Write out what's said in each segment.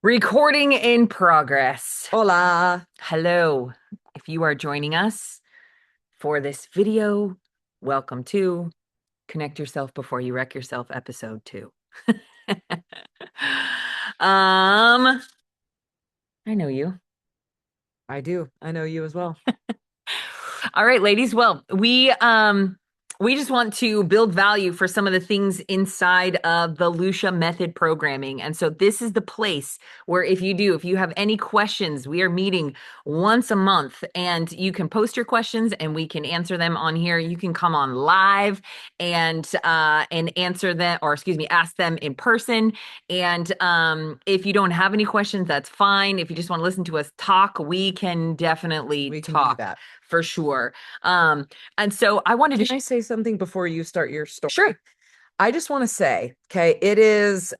Recording in progress. Hola. Hello. If you are joining us for this video, welcome to Connect Yourself Before You Wreck Yourself, episode 2. Um, I know you. I do. I know you as well. All right, ladies. Well, we just want to build value for some of the things inside of the Lüsha Method programming. And so this is the place where if you have any questions, we are meeting once a month and you can post your questions and we can answer them on here. You can come on live and answer them, or excuse me, ask them in person. And if you don't have any questions, that's fine. If you just want to listen to us talk, we can definitely We can do talk that. for sure. Um, and so I wanted to, Can I say something before you start your sure. story? I just want to say, okay, it is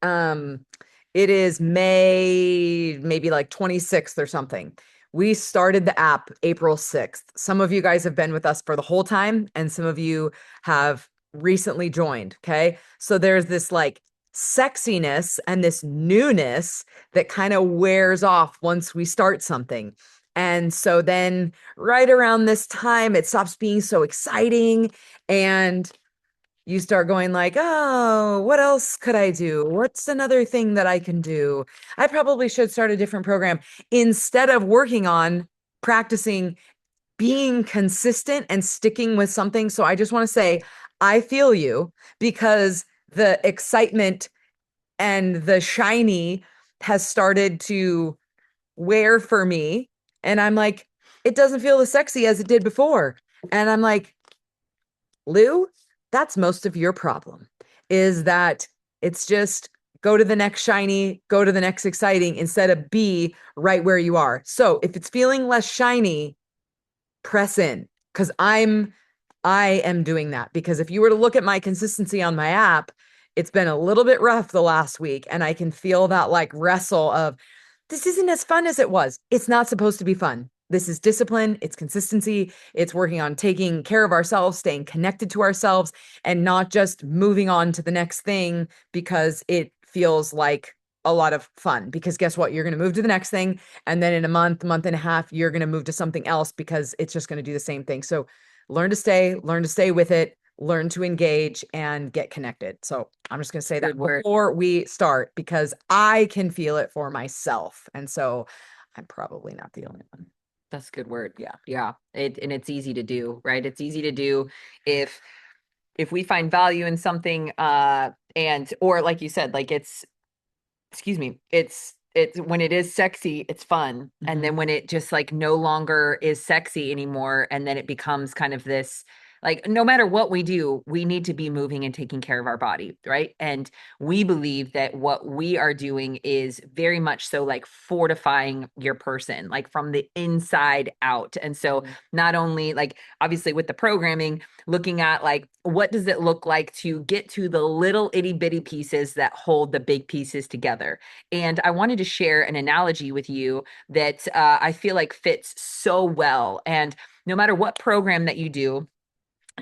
May, maybe like 26th or something. We started the app April 6th. Some of you guys have been with us for the whole time, and some of you have recently joined. Okay. So there's this like sexiness and this newness that kind of wears off once we start something. And so then right around this time, it stops being so exciting. And you start going like, oh, what else could I do? What's another thing that I can do? I probably should start a different program instead of working on practicing being consistent and sticking with something. So I just want to say, I feel you because the excitement and the shiny has started to wear for me. And I'm like, it doesn't feel as sexy as it did before. And I'm like, Lou, that's most of your problem is that it's just go to the next shiny, go to the next exciting instead of be right where you are. So if it's feeling less shiny, press in because I am doing that because if you were to look at my consistency on my app, it's been a little bit rough the last week and I can feel that like wrestle of this isn't as fun as it was. It's not supposed to be fun. This is discipline, it's consistency, it's working on taking care of ourselves, staying connected to ourselves, and not just moving on to the next thing because it feels like a lot of fun. Because guess what? You're going to move to the next thing. And then in a month and a half, you're going to move to something else because it's just going to do the same thing. So learn to stay with it, learn to engage and get connected. So I'm just going to say that Good word. before we start because I can feel it for myself. And so I'm probably not the only one. That's a good word. Yeah. Yeah. And it's easy to do, right? It's easy to do if if we find value in something and or like you said, like it's excuse me, it's when it is sexy, it's fun. And Mhm. then when it just like no longer is sexy anymore, and then it becomes kind of this like no matter what we do, we need to be moving and taking care of our body, right? And we believe that what we are doing is very much so like fortifying your person, like from the inside out. And so Mhm. not only like obviously with the programming, looking at like what does it look like to get to the little itty bitty pieces that hold the big pieces together. And I wanted to share an analogy with you that I feel like fits so well. And no matter what program that you do,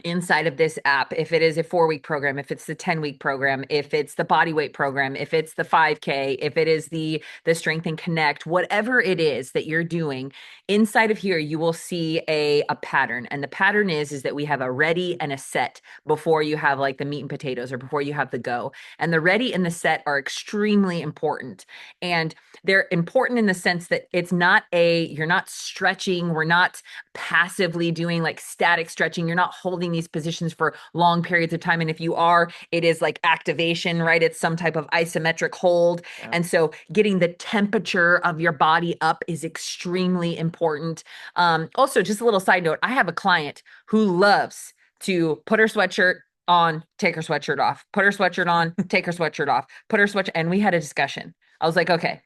inside of this app, if it is a 4 week program, if it's the 10-week program, if it's the body weight program, if it's the 5K, if it is the strength and connect, whatever it is that you're doing, inside of here you will see a pattern. And the pattern is that we have a ready and a set before you have like the meat and potatoes or before you have the go. And the ready and the set are extremely important. And they're important in the sense that it's not a you're not stretching, we're not passively doing like static stretching. You're not holding these positions for long periods of time. And if you are, it is like activation, right? It's some type of isometric hold. Yeah. And so getting the temperature of your body up is extremely important. Also, just a little side note, I have a client who loves to put her sweatshirt on, take her sweatshirt off, put her sweatshirt on, take her sweatshirt off, put her sweatshirt. And we had a discussion. I was like, okay,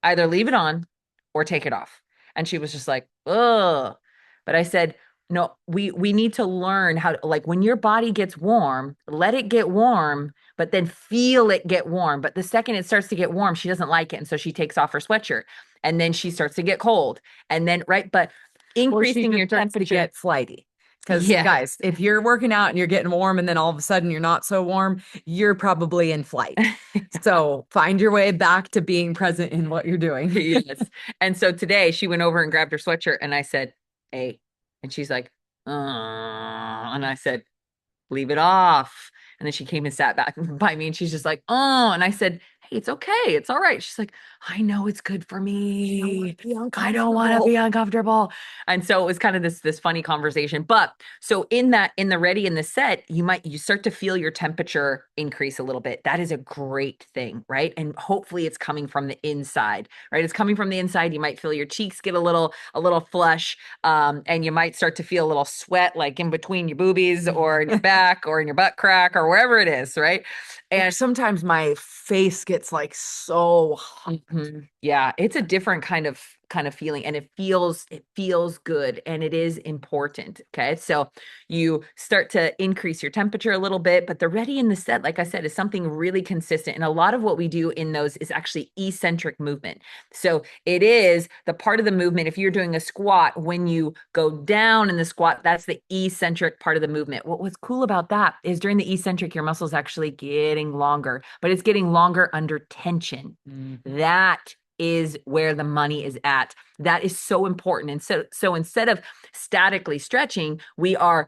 either leave it on or take it off. And she was just like, ugh. But I said, no, we need to learn how to like when your body gets warm, let it get warm, but then feel it get warm. But the second it starts to get warm, she doesn't like it. And so she takes off her sweatshirt and then she starts to get cold. And then right, but Or she increasing just your starts to temperature. get flighty. Because, Yeah. guys, if you're working out and you're getting warm and then all of a sudden you're not so warm, you're probably in flight. So find your way back to being present in what you're doing. Yes. And so today she went over and grabbed her sweatshirt and I said, "Hey." And she's like, and I said, "Leave it off." And then she came and sat back by me and she's just like, "Oh." And I said, "Hey, it's okay. It's all right." She's like, "I know it's good for me. I don't want to be uncomfortable." And so it was kind of this funny conversation. But so in the ready in the set, you start to feel your temperature increase a little bit. That is a great thing, right? And hopefully it's coming from the inside, right? It's coming from the inside. You might feel your cheeks get a little flush, and you might start to feel a little sweat like in between your boobies or in your back or in your butt crack or wherever it is, right? And And sometimes my face gets like so hot. yeah, it's a different kind of feeling and it feels good and it is important. Okay. So you start to increase your temperature a little bit, but the ready in the set, like I said, is something really consistent. And a lot of what we do in those is actually eccentric movement. So it is the part of the movement. If you're doing a squat, when you go down in the squat, that's the eccentric part of the movement. What was cool about that is during the eccentric, your muscles actually getting longer, but it's getting longer under tension. That is where the money is at. That is so important. And so instead of statically stretching, we're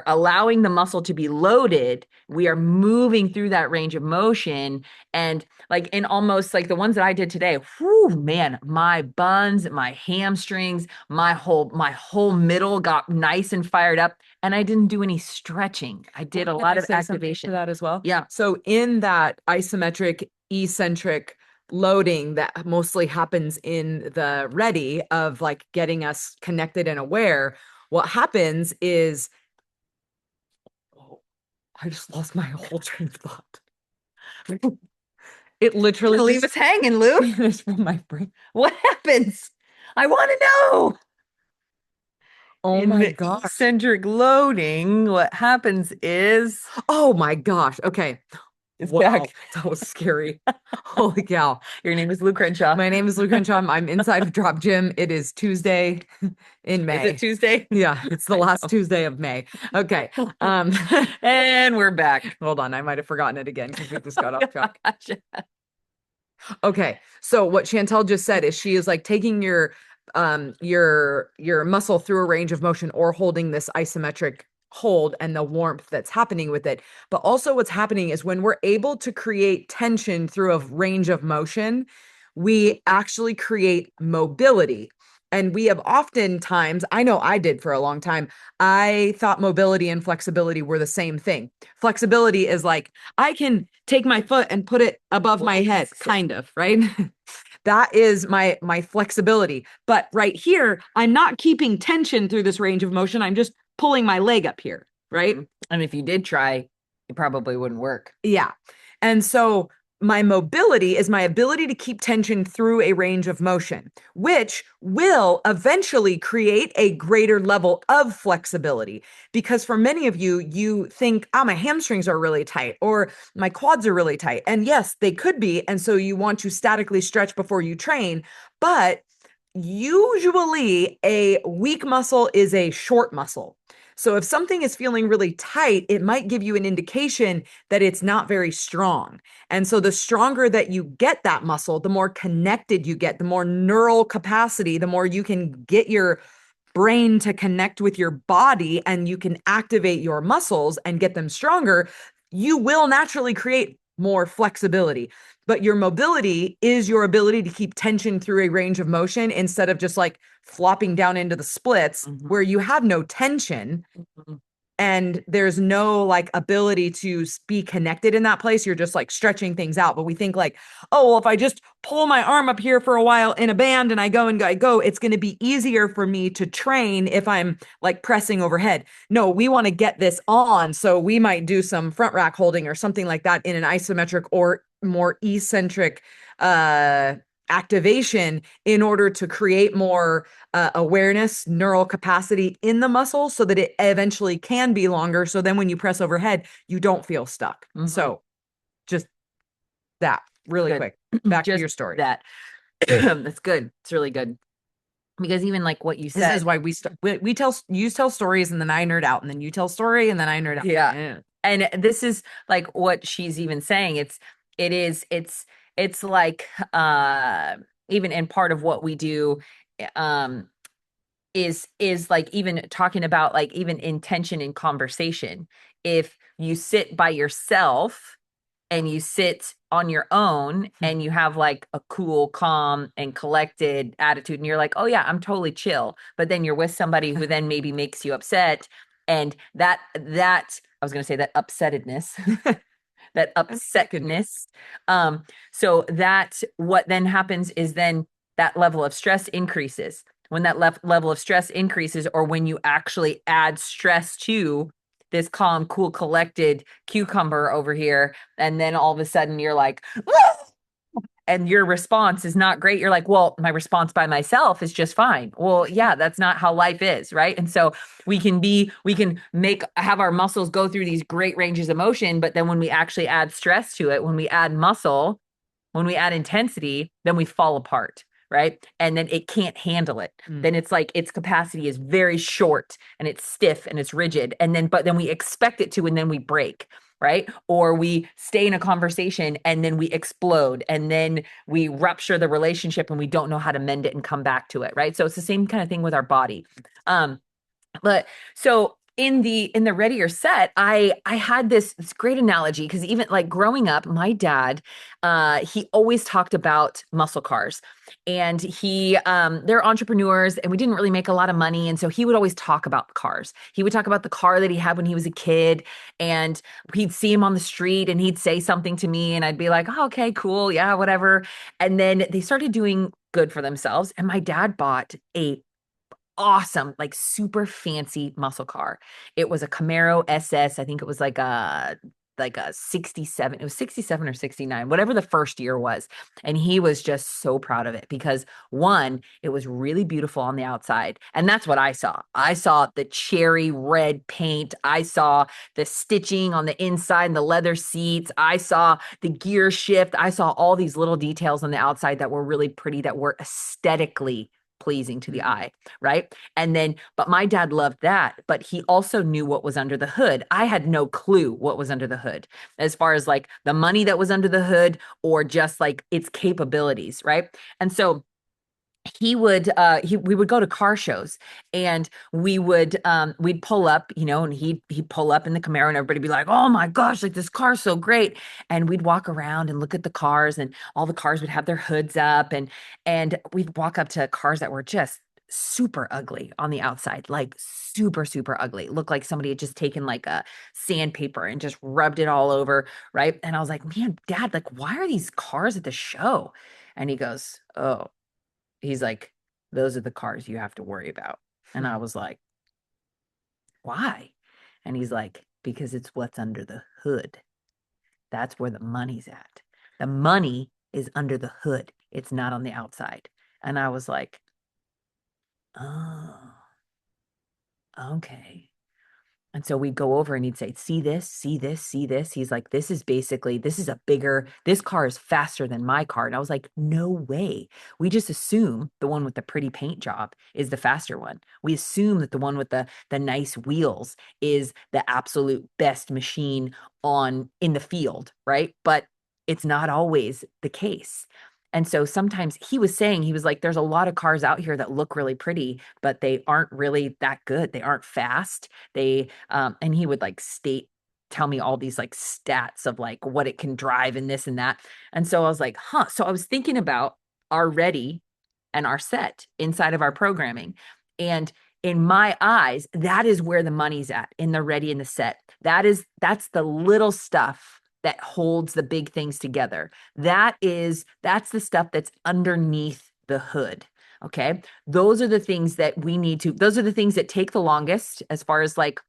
allowing the muscle to be loaded. We are moving through that range of motion. And like in almost like the ones that I did today, whew, man, my buns, my hamstrings, my whole middle got nice and fired up. And I didn't do any stretching. I did a Can lot I of say something to activation. that as well? Yeah. So in that isometric, eccentric loading that mostly happens in the ready of like getting us connected and aware, what happens is, oh, I just lost my whole train of thought. It literally Gonna leave just us hanging, Lou. vanished from my brain. What happens? I want to know. Oh In my the gosh. eccentric loading, what happens is Oh my gosh. Okay. it's Wow, back. that was scary. Holy cow. Your name is Lou Crenshaw. My name is Lüsha Method. I'm inside of Drop Gym. It is Tuesday in Is it May. Tuesday? Yeah, it's the I last know. Tuesday of May. Okay. Um, And we're back. hold on, I might have forgotten it again because we just got off track. Gotcha. Okay. So what Chantel just said is she is like taking your muscle through a range of motion or holding this isometric hold and the warmth that's happening with it. But also what's happening is when we're able to create tension through a range of motion, we actually create mobility. And we have oftentimes, I know I did for a long time, I thought mobility and flexibility were the same thing. Flexibility is like, I can take my foot and put it above my head, kind of, right? That is my flexibility. But right here, I'm not keeping tension through this range of motion. I'm just pulling my leg up here, right? And if you did try, it probably wouldn't work. Yeah. And so my mobility is my ability to keep tension through a range of motion, which will eventually create a greater level of flexibility. Because for many of you, you think, my hamstrings are really tight or my quads are really tight. And yes, they could be. And so you want to statically stretch before you train. But usually a weak muscle is a short muscle. So if something is feeling really tight, it might give you an indication that it's not very strong. And so the stronger that you get that muscle, the more connected you get, the more neural capacity, the more you can get your brain to connect with your body and you can activate your muscles and get them stronger, you will naturally create more flexibility. But your mobility is your ability to keep tension through a range of motion instead of just like flopping down into the splits where you have no tension and there's no like ability to be connected in that place. You're just like stretching things out. But we think like, oh, well, if I just pull my arm up here for a while in a band and I go and go, it's going to be easier for me to train if I'm like pressing overhead. No, we want to get this on. So we might do some front rack holding or something like that in an isometric or more eccentric activation in order to create more awareness, neural capacity in the muscle so that it eventually can be longer. So then when you press overhead, you don't feel stuck. So just that really Good. quick. Back to Just your story. that. That's good. It's really good. because even like what you This said, is why we tell you tell stories and then I nerd out and then you tell story and then I nerd out. yeah. Yeah. And this is like what she's even saying. It is, it's like, even in part of what we do, um, is like even talking about like even intention in conversation. If you sit by yourself and you sit on your own and you have like a cool, calm, and collected attitude, and you're like, oh yeah, I'm totally chill. But then you're with somebody who then maybe makes you upset. And that I was gonna say that upsettedness, that That could be. upsetness. So that what then happens is then that level of stress increases. When that level of stress increases, or when you actually add stress to this calm, cool, collected cucumber over here, and then all of a sudden you're like, "Ah!" And your response is not great. You're like, well, my response by myself is just fine. Well, yeah, that's not how life is, right? And so we can have our muscles go through these great ranges of motion, but then when we actually add stress to it, when we add muscle, when we add intensity, then we fall apart, right? And then it can't handle it. Mm. Then it's like its capacity is very short and it's stiff and it's rigid. And then, but then we expect it to, and then we break, right? Or we stay in a conversation and then we explode and then we rupture the relationship and we don't know how to mend it and come back to it, right? So it's the same kind of thing with our body. Um, but so in the ready or set, I had this great analogy because even like growing up, my dad, he always talked about muscle cars, and they're entrepreneurs, and we didn't really make a lot of money, and so he would always talk about cars. He would talk about the car that he had when he was a kid, and he'd see him on the street, and he'd say something to me, and I'd be like, oh, okay, cool, yeah, whatever. And then they started doing good for themselves, and my dad bought a awesome, like super fancy muscle car. It was a Camaro SS. I think it was like a 67. It was 67 or 69, whatever the first year was. And he was just so proud of it because one, it was really beautiful on the outside. And that's what I saw. I saw the cherry red paint. I saw the stitching on the inside and the leather seats. I saw the gear shift. I saw all these little details on the outside that were really pretty, that were aesthetically pleasing to the eye, right? And then, but my dad loved that, but he also knew what was under the hood. I had no clue what was under the hood as far as like the money that was under the hood or just like its capabilities, right? And so we would go to car shows, and we'd pull up, and he'd pull up in the Camaro, and everybody be like, oh my gosh, like this car's so great. And we'd walk around and look at the cars, and all the cars would have their hoods up, and we'd walk up to cars that were just super ugly on the outside, like super, super ugly. Looked like somebody had just taken like a sandpaper and just rubbed it all over, right? And I was like, man, Dad, like, why are these cars at the show? And he goes, oh, he's like, those are the cars you have to worry about. And I was like, why? And he's like, because it's what's under the hood. That's where the money's at. The money is under the hood. It's not on the outside. And I was like, oh, okay. And so we'd go over and he'd say, see this, see this, see this. He's like, this is a bigger, this car is faster than my car. And I was like, no way. We just assume the one with the pretty paint job is the faster one. We assume that the one with the nice wheels is the absolute best machine on in the field, right? But it's not always the case. And so sometimes he was saying, he was like, there's a lot of cars out here that look really pretty, but they aren't really that good. They aren't fast. And he would like tell me all these like stats of like what it can drive and this and that. And so I was like, huh. So I was thinking about our ready and our set inside of our programming. And in my eyes, that is where the money's at, in the ready and the set. That's the little stuff that holds the big things together. That's the stuff that's underneath the hood. Okay. Those are the things that take the longest as far as like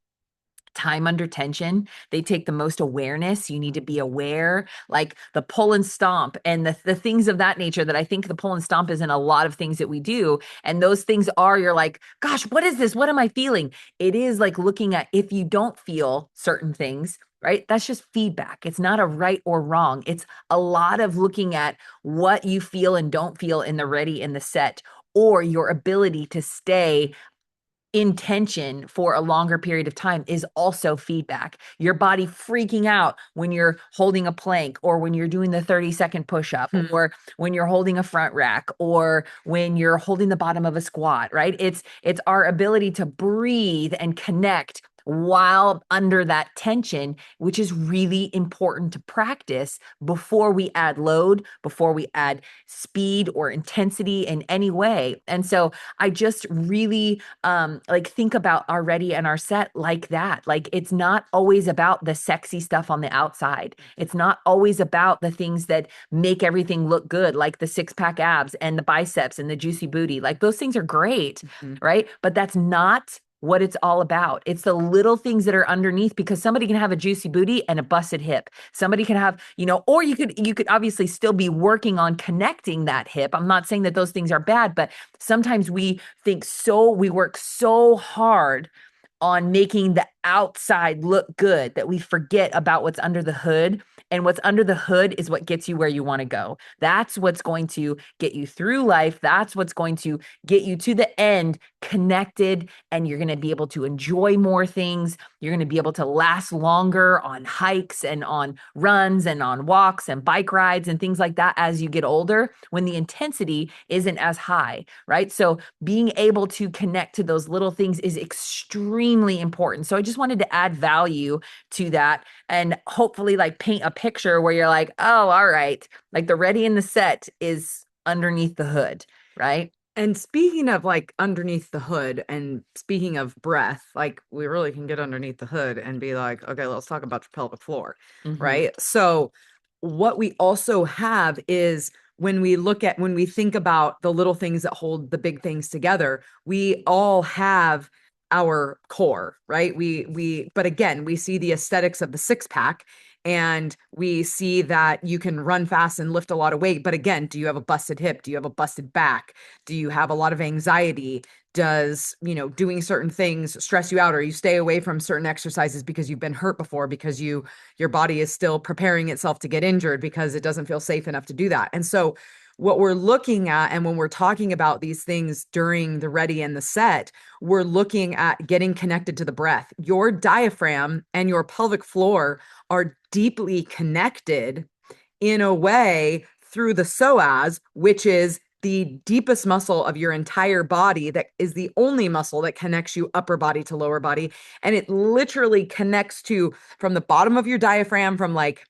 time under tension. They take the most awareness. You need to be aware, like the pull and stomp and the things of that nature, that I think the pull and stomp is in a lot of things that we do. And those things are, you're like, gosh, what is this? What am I feeling? It is like looking at, if you don't feel certain things, right? That's just feedback. It's not a right or wrong. It's a lot of looking at what you feel and don't feel in the ready and the set, or your ability to stay intention for a longer period of time is also feedback. Your body freaking out when you're holding a plank or when you're doing the 30-second push-up or when you're holding a front rack or when you're holding the bottom of a squat, right? It's our ability to breathe and connect while under that tension, which is really important to practice before we add load, before we add speed or intensity in any way. And so I just really like think about our ready and our set like that. Like it's not always about the sexy stuff on the outside. It's not always about the things that make everything look good, like the six-pack abs and the biceps and the juicy booty. Like those things are great, right? But that's not what it's all about. It's the little things that are underneath, because somebody can have a juicy booty and a busted hip. Somebody can have, or you could obviously still be working on connecting that hip. I'm not saying that those things are bad, but sometimes we work so hard on making the outside look good that we forget about what's under the hood. And what's under the hood is what gets you where you want to go. That's what's going to get you through life. That's what's going to get you to the end connected, and you're going to be able to enjoy more things. You're going to be able to last longer on hikes and on runs and on walks and bike rides and things like that as you get older, when the intensity isn't as high, right? So being able to connect to those little things is extremely important. So I just wanted to add value to that and hopefully like paint a picture where you're like, oh, all right, like the ready and the set is underneath the hood, right? And speaking of like underneath the hood and speaking of breath, like we really can get underneath the hood and be like, okay, let's talk about your pelvic floor, Mm-hmm. right? So what we also have is when we think about the little things that hold the big things together, we all have our core, right? But again, we see the aesthetics of the six pack and we see that you can run fast and lift a lot of weight. But again, do you have a busted hip? Do you have a busted back? Do you have a lot of anxiety? Does, doing certain things stress you out, or you stay away from certain exercises because you've been hurt before, because your body is still preparing itself to get injured because it doesn't feel safe enough to do that. And so what we're looking at, and when we're talking about these things during the ready and the set, we're looking at getting connected to the breath. Your diaphragm and your pelvic floor are deeply connected in a way through the psoas, which is the deepest muscle of your entire body, that is the only muscle that connects you upper body to lower body. And it literally connects to from the bottom of your diaphragm, from like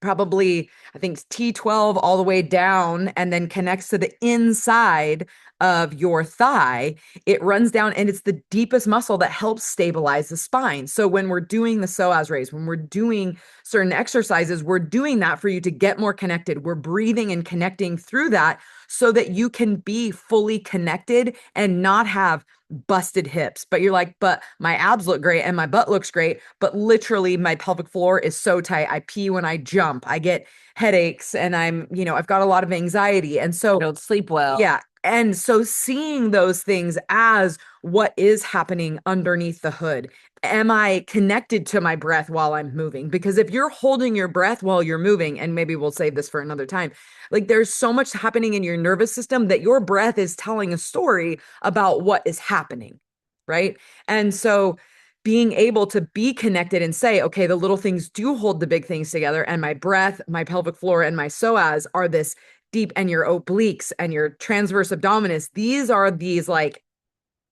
probably, I think, T12 all the way down, and then connects to the inside of your thigh. It runs down, and it's the deepest muscle that helps stabilize the spine. So when we're doing the psoas raise, when we're doing certain exercises, we're doing that for you to get more connected. We're breathing and connecting through that so that you can be fully connected and not have busted hips. But you're like, but my abs look great and my butt looks great, but literally my pelvic floor is so tight. I pee when I jump. I get headaches, and I've got a lot of anxiety. And I so, don't sleep well. yeah. And so seeing those things as what is happening underneath the hood. Am I connected to my breath while I'm moving? Because if you're holding your breath while you're moving, and maybe we'll save this for another time, like there's so much happening in your nervous system that your breath is telling a story about what is happening, right? And so being able to be connected and say, okay, the little things do hold the big things together, and my breath, my pelvic floor, and my psoas are this deep, and your obliques and your transverse abdominis, these are these like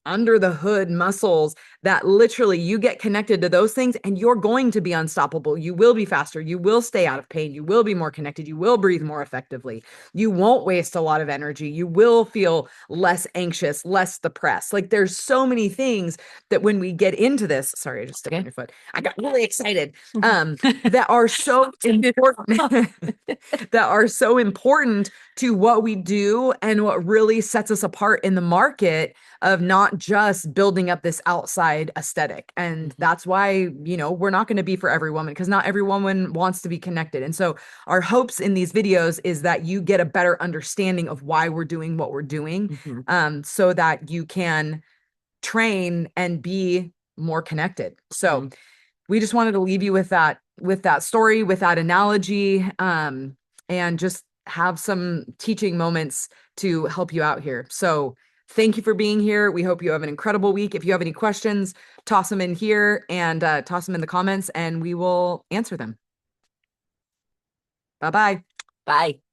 under the hood muscles that literally you get connected to those things and you're going to be unstoppable. You will be faster. You will stay out of pain. You will be more connected. You will breathe more effectively. You won't waste a lot of energy. You will feel less anxious, less depressed. Like there's so many things that when we get into this, sorry, I just stepped on your foot. I got really excited. That are so important, that are so important to what we do and what really sets us apart in the market of not just building up this outside aesthetic. And that's why, we're not going to be for every woman, because not every woman wants to be connected. And so our hopes in these videos is that you get a better understanding of why we're doing what we're doing, so that you can train and be more connected. So we just wanted to leave you with that story, with that analogy, and just have some teaching moments to help you out here. So thank you for being here. We hope you have an incredible week. If you have any questions, toss them in here and toss them in the comments, and we will answer them. Bye bye. Bye.